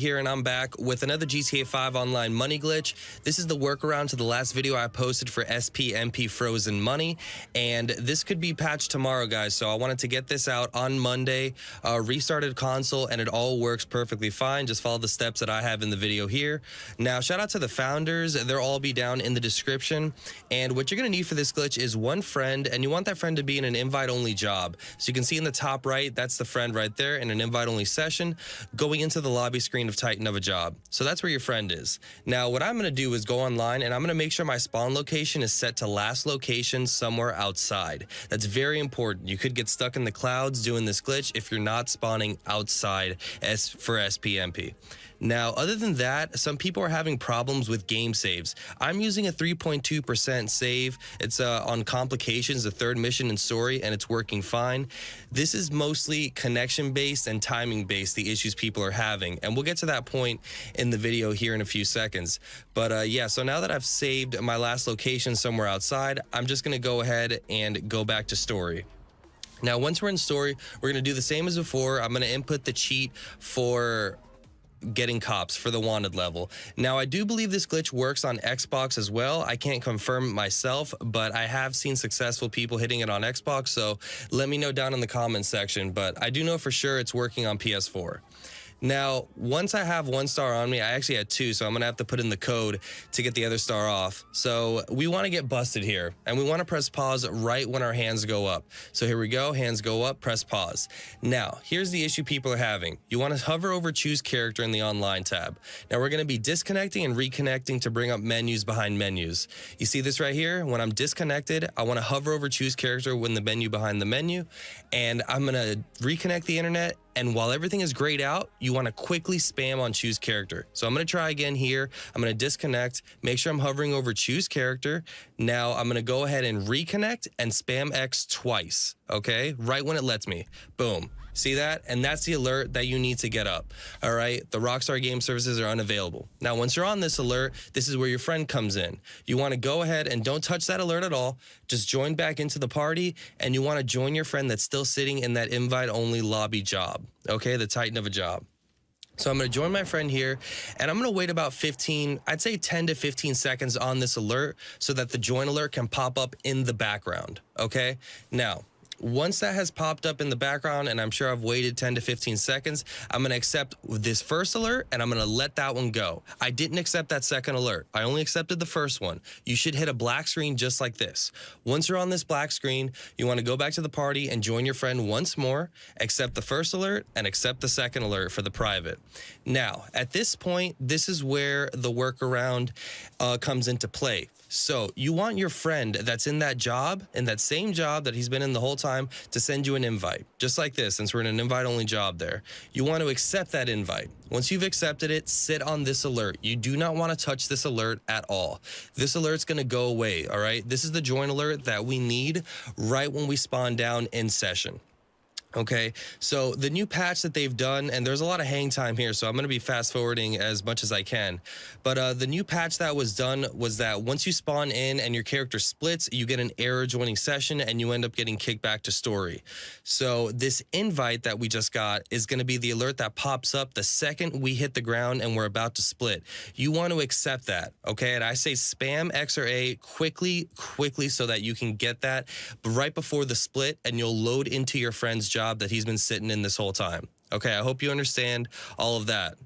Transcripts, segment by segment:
Here, and I'm back with another GTA 5 online money glitch. This is the workaround to the last video I posted for SPMP frozen money, and this could be patched tomorrow, guys. So I wanted to get this out on Monday. Restarted console, and it all works perfectly fine. Just follow the steps that I have in the video here. Now, shout out to the founders. They'll all be down in the description. And what you're gonna need for this glitch is one friend, and you want that friend to be in an invite-only job. So you can see in the top right, that's the friend right there in an invite-only session, going into the lobby screen of Titan of a job. So that's where your friend is. Now, what I'm gonna do is go online, and I'm gonna make sure my spawn location is set to last location somewhere outside. That's very important. You could get stuck in the clouds doing this glitch if you're not spawning outside for SPMP. Now, other than that, some people are having problems with game saves. I'm using a 3.2% save. It's on complications, the third mission in story, and it's working fine. This is mostly connection-based and timing-based, the issues people are having. And we'll get to that point in the video here in a few seconds. But yeah, so now that I've saved my last location somewhere outside, I'm just gonna go ahead and go back to story. Now, once we're in story, we're gonna do the same as before. I'm gonna input the cheat for getting cops for the wanted level. Now, I do believe this glitch works on Xbox as well. I can't confirm myself, but I have seen successful people hitting it on Xbox, so let me know down in the comments section. But I do know for sure it's working on PS4. Now, once I have one star on me, I actually had two, so I'm gonna have to put in the code to get the other star off. So we wanna get busted here, and we wanna press pause right when our hands go up. So here we go, hands go up, press pause. Now, here's the issue people are having. You wanna hover over choose character in the online tab. Now, we're gonna be disconnecting and reconnecting to bring up menus behind menus. You see this right here? When I'm disconnected, I wanna hover over choose character when the menu behind the menu, and I'm gonna reconnect the internet. And while everything is grayed out, you want to quickly spam on choose character. So I'm going to try again here. I'm going to disconnect, make sure I'm hovering over choose character. Now I'm going to go ahead and reconnect and spam X twice, okay? Right when it lets me. Boom. See that? And that's the alert that you need to get up. All right, the Rockstar Game Services are unavailable. Now, once you're on this alert, this is where your friend comes in. You want to go ahead and don't touch that alert at all. Just join back into the party, and you want to join your friend that's still sitting in that invite-only lobby job, okay, the Titan of a job. So I'm going to join my friend here, and I'm going to wait about 10 to 15 seconds on this alert so that the join alert can pop up in the background, okay? Now, once that has popped up in the background, and I'm sure I've waited 10 to 15 seconds, I'm gonna accept this first alert, and I'm gonna let that one go. I didn't accept that second alert. I only accepted the first one. You should hit a black screen just like this. Once you're on this black screen, you wanna go back to the party and join your friend once more, accept the first alert, and accept the second alert for the private. Now, at this point, this is where the workaround comes into play. So you want your friend that's in that job, in that same job that he's been in the whole time, to send you an invite, just like this, since we're in an invite-only job there. You want to accept that invite. Once you've accepted it, sit on this alert. You do not want to touch this alert at all. This alert's going to go away, all right? This is the join alert that we need right when we spawn down in session. Okay, so the new patch that they've done, and there's a lot of hang time here, so I'm going to be fast forwarding as much as I can. But the new patch that was done was that once you spawn in and your character splits, you get an error joining session and you end up getting kicked back to story. So this invite that we just got is going to be the alert that pops up the second we hit the ground and we're about to split. You want to accept that, okay? And I say spam X or A quickly so that you can get that right before the split, and you'll load into your friend's job that he's been sitting in this whole time. Okay, I hope you understand all of that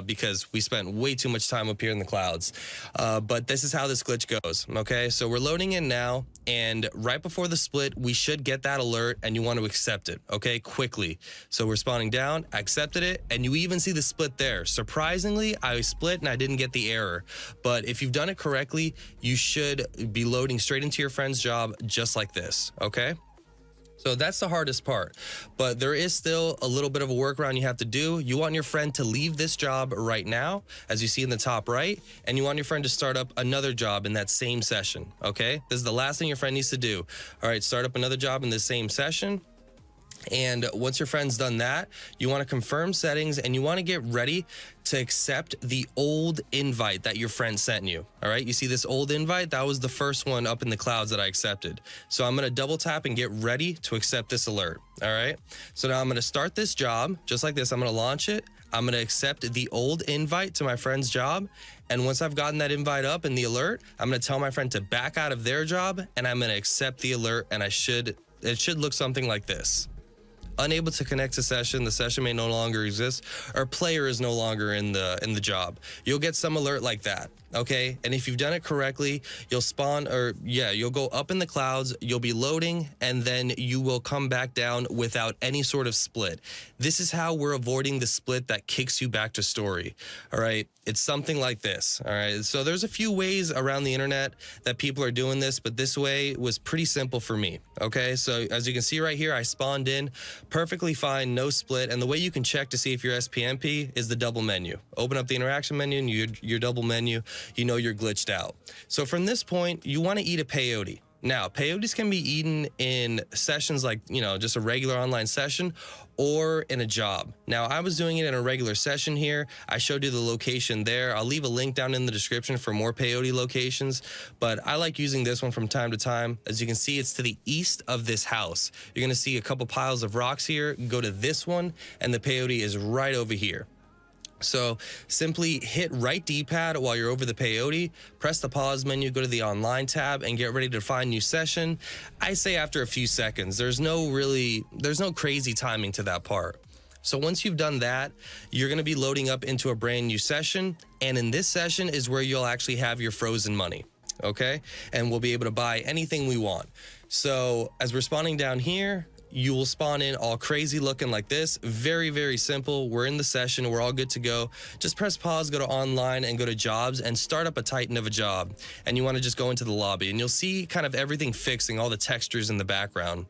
because we spent way too much time up here in the clouds. But this is how this glitch goes, okay? So we're loading in now, and right before the split, we should get that alert, and you want to accept it, okay, quickly. So we're spawning down, I accepted it, and you even see the split there. Surprisingly, I split and I didn't get the error. But if you've done it correctly, you should be loading straight into your friend's job just like this, okay? So that's the hardest part, but there is still a little bit of a workaround you have to do. You want your friend to leave this job right now, as you see in the top right, and you want your friend to start up another job in that same session, okay? This is the last thing your friend needs to do. All right, start up another job in the same session. And once your friend's done that, you want to confirm settings and you want to get ready to accept the old invite that your friend sent you. All right, you see this old invite? That was the first one up in the clouds that I accepted. So I'm going to double tap and get ready to accept this alert. All right, so now I'm going to start this job just like this. I'm going to launch it. I'm going to accept the old invite to my friend's job. And once I've gotten that invite up and the alert, I'm going to tell my friend to back out of their job and I'm going to accept the alert. And it should look something like this. Unable to connect to session, the session may no longer exist, or player is no longer in the job. You'll get some alert like that, okay? And if you've done it correctly, you'll spawn, or yeah, you'll go up in the clouds, you'll be loading, and then you will come back down without any sort of split. This is how we're avoiding the split that kicks you back to story, all right? It's something like this, all right? So there's a few ways around the internet that people are doing this, but this way was pretty simple for me, okay? So as you can see right here, I spawned in perfectly fine, no split, and the way you can check to see if you're SPMP is the double menu. Open up the interaction menu and your double menu, you know you're glitched out. So from this point, you want to eat a peyote. Now, peyotes can be eaten in sessions like, you know, just a regular online session or in a job. Now, I was doing it in a regular session here. I showed you the location there. I'll leave a link down in the description for more peyote locations, but I like using this one from time to time. As you can see, it's to the east of this house. You're gonna see a couple piles of rocks here. Go to this one, and the peyote is right over here. So simply hit right D-pad while you're over the peyote, press the pause menu, go to the online tab and get ready to find new session. I say after a few seconds, there's no crazy timing to that part. So once you've done that, you're gonna be loading up into a brand new session. And in this session is where you'll actually have your frozen money, okay? And we'll be able to buy anything we want. So as we're spawning down here, you will spawn in all crazy looking like this. Very, very simple. We're in the session. We're all good to go. Just press pause, go to online and go to jobs and start up a Titan of a job. And you want to just go into the lobby and you'll see kind of everything fixing, all the textures in the background.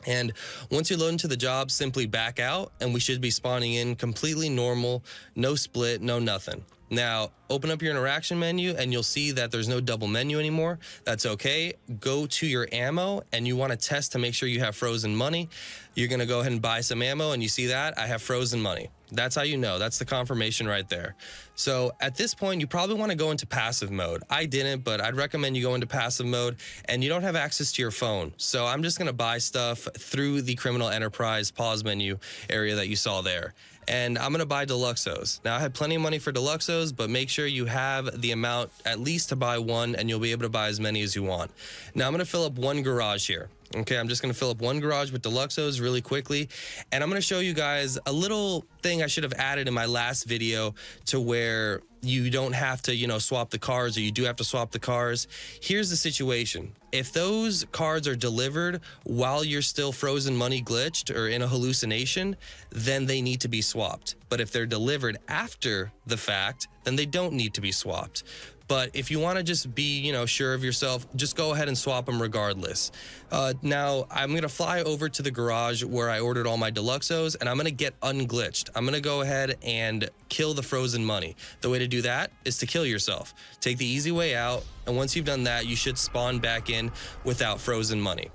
And once you load into the job, simply back out and we should be spawning in completely normal, no split, no nothing. Now, open up your interaction menu and you'll see that there's no double menu anymore. That's okay. Go to your ammo and you want to test to make sure you have frozen money. You're going to go ahead and buy some ammo and you see that I have frozen money. That's how you know. That's the confirmation right there. So at this point, you probably want to go into passive mode. I didn't, but I'd recommend you go into passive mode and you don't have access to your phone. So I'm just going to buy stuff through the criminal enterprise pause menu area that you saw there. And I'm going to buy Deluxos. Now, I had plenty of money for Deluxos, but make sure you have the amount at least to buy one, and you'll be able to buy as many as you want. Now, I'm going to fill up one garage here. Okay, I'm just going to fill up one garage with Deluxos really quickly. And I'm going to show you guys a little thing I should have added in my last video to where you don't have to, you know, swap the cars, or you do have to swap the cars. Here's the situation. If those cards are delivered while you're still frozen money glitched or in a hallucination, then they need to be swapped. But if they're delivered after the fact, then they don't need to be swapped. But if you want to just be, you know, sure of yourself, just go ahead and swap them regardless. Now, I'm going to fly over to the garage where I ordered all my Deluxos, and I'm going to get unglitched. I'm going to go ahead and kill the frozen money. The way to do that is to kill yourself. Take the easy way out, and once you've done that, you should spawn back in without frozen money.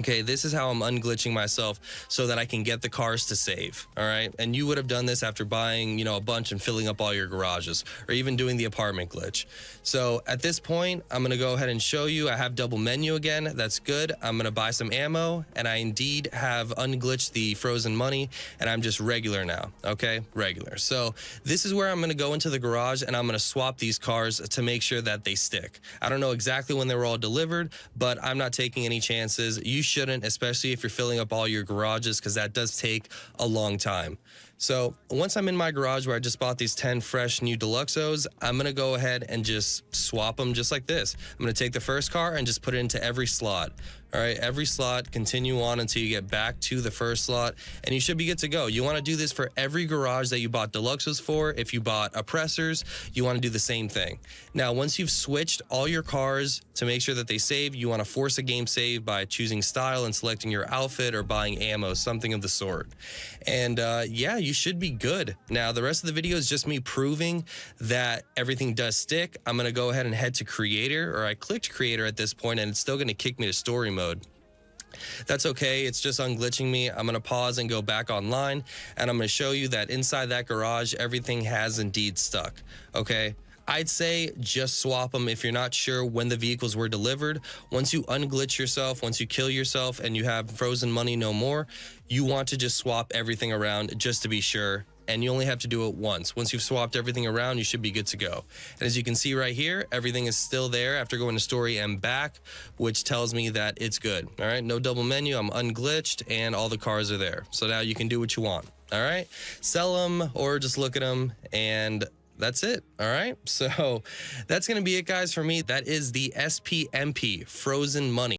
Okay, this is how I'm unglitching myself so that I can get the cars to save, all right? And you would have done this after buying, you know, a bunch and filling up all your garages, or even doing the apartment glitch. So at this point, I'm gonna go ahead and show you. I have double menu again, that's good. I'm gonna buy some ammo, and I indeed have unglitched the frozen money, and I'm just regular now, okay? Regular. So this is where I'm gonna go into the garage, and I'm gonna swap these cars to make sure that they stick. I don't know exactly when they were all delivered, but I'm not taking any chances. You shouldn't, especially if you're filling up all your garages, because that does take a long time. So once I'm in my garage where I just bought these 10 fresh new Deluxos, I'm gonna go ahead and just swap them just like this. I'm gonna take the first car and just put it into every slot. All right, every slot, continue on until you get back to the first slot, and you should be good to go. You wanna do this for every garage that you bought Deluxos for. If you bought oppressors, you wanna do the same thing. Now, once you've switched all your cars to make sure that they save, you wanna force a game save by choosing style and selecting your outfit or buying ammo, something of the sort. And yeah, you should be good. Now, the rest of the video is just me proving that everything does stick. I'm gonna go ahead and head to creator, or I clicked creator at this point, and it's still gonna kick me to story mode. That's okay, it's just unglitching me. I'm gonna pause and go back online, and I'm gonna show you that inside that garage, everything has indeed stuck, okay? I'd say just swap them if you're not sure when the vehicles were delivered. Once you unglitch yourself, once you kill yourself and you have frozen money no more, you want to just swap everything around just to be sure. And you only have to do it once. Once you've swapped everything around, you should be good to go. And as you can see right here, everything is still there after going to story and back, which tells me that it's good. All right, no double menu, I'm unglitched, and all the cars are there. So now you can do what you want. All right, sell them or just look at them, and that's it. All right, so that's gonna be it, guys, for me. That is the SPMP frozen money.